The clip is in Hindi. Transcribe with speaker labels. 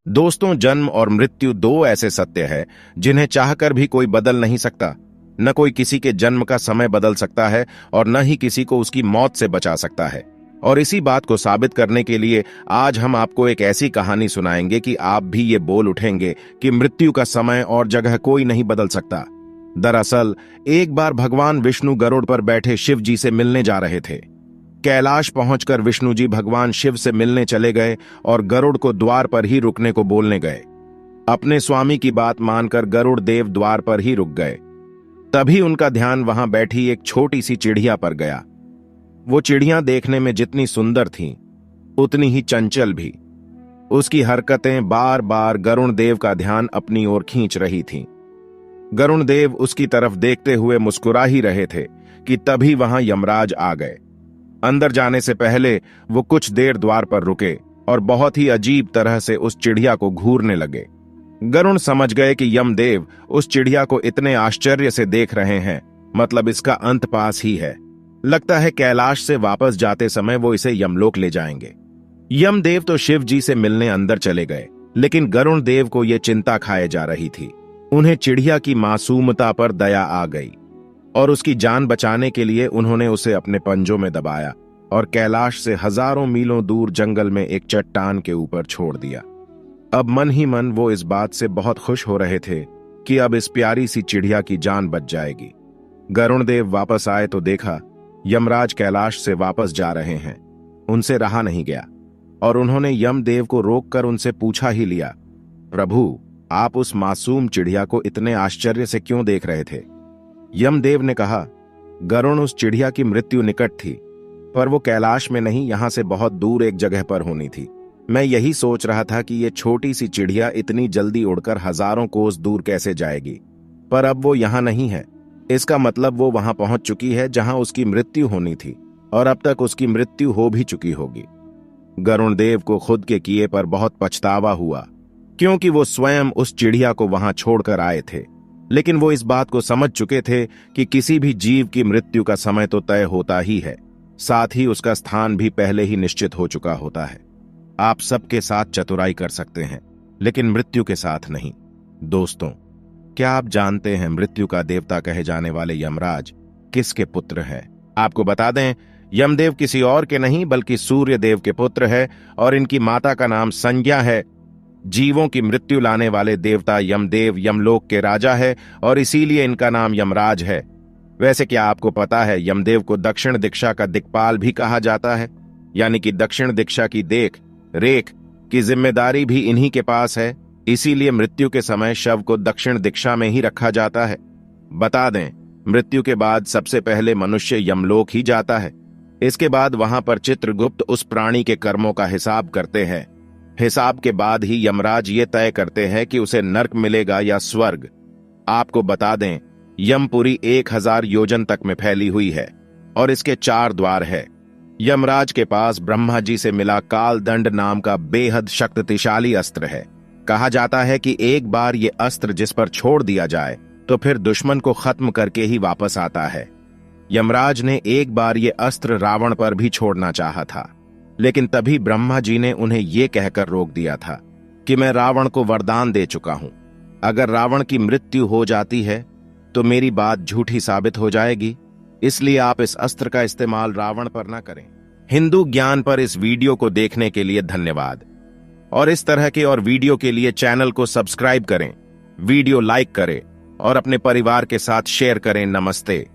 Speaker 1: दोस्तों, जन्म और मृत्यु दो ऐसे सत्य हैं जिन्हें चाहकर भी कोई बदल नहीं सकता। न कोई किसी के जन्म का समय बदल सकता है और न ही किसी को उसकी मौत से बचा सकता है। और इसी बात को साबित करने के लिए आज हम आपको एक ऐसी कहानी सुनाएंगे कि आप भी ये बोल उठेंगे कि मृत्यु का समय और जगह कोई नहीं बदल सकता। दरअसल एक बार भगवान विष्णु गरुड़ पर बैठे शिव जी से मिलने जा रहे थे। कैलाश पहुंचकर विष्णु जी भगवान शिव से मिलने चले गए और गरुड़ को द्वार पर ही रुकने को बोलने गए। अपने स्वामी की बात मानकर गरुड़ देव द्वार पर ही रुक गए। तभी उनका ध्यान वहां बैठी एक छोटी सी चिड़िया पर गया। वो चिड़िया देखने में जितनी सुंदर थी उतनी ही चंचल भी। उसकी हरकतें बार बार गरुड़ देव का ध्यान अपनी ओर खींच रही थीं। गरुड़ देव उसकी तरफ देखते हुए मुस्कुरा ही रहे थे कि तभी वहां यमराज आ गए। अंदर जाने से पहले वो कुछ देर द्वार पर रुके और बहुत ही अजीब तरह से उस चिड़िया को घूरने लगे। गरुड़ समझ गए कि यमदेव उस चिड़िया को इतने आश्चर्य से देख रहे हैं, मतलब इसका अंत पास ही है। लगता है कैलाश से वापस जाते समय वो इसे यमलोक ले जाएंगे। यमदेव तो शिव जी से मिलने अंदर चले गए, लेकिन गरुड़ देव को यह चिंता खाए जा रही थी। उन्हें चिड़िया की मासूमता पर दया आ गई और उसकी जान बचाने के लिए उन्होंने उसे अपने पंजों में दबाया और कैलाश से हजारों मीलों दूर जंगल में एक चट्टान के ऊपर छोड़ दिया। अब मन ही मन वो इस बात से बहुत खुश हो रहे थे कि अब इस प्यारी सी चिड़िया की जान बच जाएगी। गरुड़ देव वापस आए तो देखा यमराज कैलाश से वापस जा रहे हैं। उनसे रहा नहीं गया और उन्होंने यमदेव को रोककर उनसे पूछा ही लिया, प्रभु, आप उस मासूम चिड़िया को इतने आश्चर्य से क्यों देख रहे थे? यमदेव ने कहा, गरुड़, उस चिड़िया की मृत्यु निकट थी, पर वो कैलाश में नहीं, यहां से बहुत दूर एक जगह पर होनी थी। मैं यही सोच रहा था कि ये छोटी सी चिड़िया इतनी जल्दी उड़कर हजारों कोस दूर कैसे जाएगी, पर अब वो यहां नहीं है। इसका मतलब वो वहां पहुंच चुकी है जहां उसकी मृत्यु होनी थी और अब तक उसकी मृत्यु हो भी चुकी होगी। गरुड़ देव को खुद के किए पर बहुत पछतावा हुआ, क्योंकि वो स्वयं उस चिड़िया को वहां छोड़कर आए थे। लेकिन वो इस बात को समझ चुके थे कि किसी भी जीव की मृत्यु का समय तो तय होता ही है, साथ ही उसका स्थान भी पहले ही निश्चित हो चुका होता है। आप सबके साथ चतुराई कर सकते हैं, लेकिन मृत्यु के साथ नहीं। दोस्तों, क्या आप जानते हैं मृत्यु का देवता कहे जाने वाले यमराज किसके पुत्र हैं? आपको बता दें, यमदेव किसी और के नहीं बल्कि सूर्य देव के पुत्र है और इनकी माता का नाम संज्ञा है। जीवों की मृत्यु लाने वाले देवता यमदेव यमलोक के राजा है और इसीलिए इनका नाम यमराज है। वैसे क्या आपको पता है यमदेव को दक्षिण दिशा का दिक्पाल भी कहा जाता है, यानी कि दक्षिण दिशा की देख रेख की जिम्मेदारी भी इन्हीं के पास है। इसीलिए मृत्यु के समय शव को दक्षिण दिशा में ही रखा जाता है। बता दें, मृत्यु के बाद सबसे पहले मनुष्य यमलोक ही जाता है। इसके बाद वहां पर चित्रगुप्त उस प्राणी के कर्मों का हिसाब करते हैं। हिसाब के बाद ही यमराज ये तय करते हैं कि उसे नर्क मिलेगा या स्वर्ग। आपको बता दें, यमपुरी 1000 योजन तक में फैली हुई है और इसके 4 द्वार है। यमराज के पास ब्रह्मा जी से मिला काल दंड नाम का बेहद शक्तिशाली अस्त्र है। कहा जाता है कि एक बार ये अस्त्र जिस पर छोड़ दिया जाए तो फिर दुश्मन को खत्म करके ही वापस आता है। यमराज ने एक बार ये अस्त्र रावण पर भी छोड़ना चाहा था, लेकिन तभी ब्रह्मा जी ने उन्हें यह कहकर रोक दिया था कि मैं रावण को वरदान दे चुका हूं। अगर रावण की मृत्यु हो जाती है तो मेरी बात झूठी साबित हो जाएगी, इसलिए आप इस अस्त्र का इस्तेमाल रावण पर ना करें। हिंदू ज्ञान पर इस वीडियो को देखने के लिए धन्यवाद और इस तरह के और वीडियो के लिए चैनल को सब्सक्राइब करें, वीडियो लाइक करें और अपने परिवार के साथ शेयर करें। नमस्ते।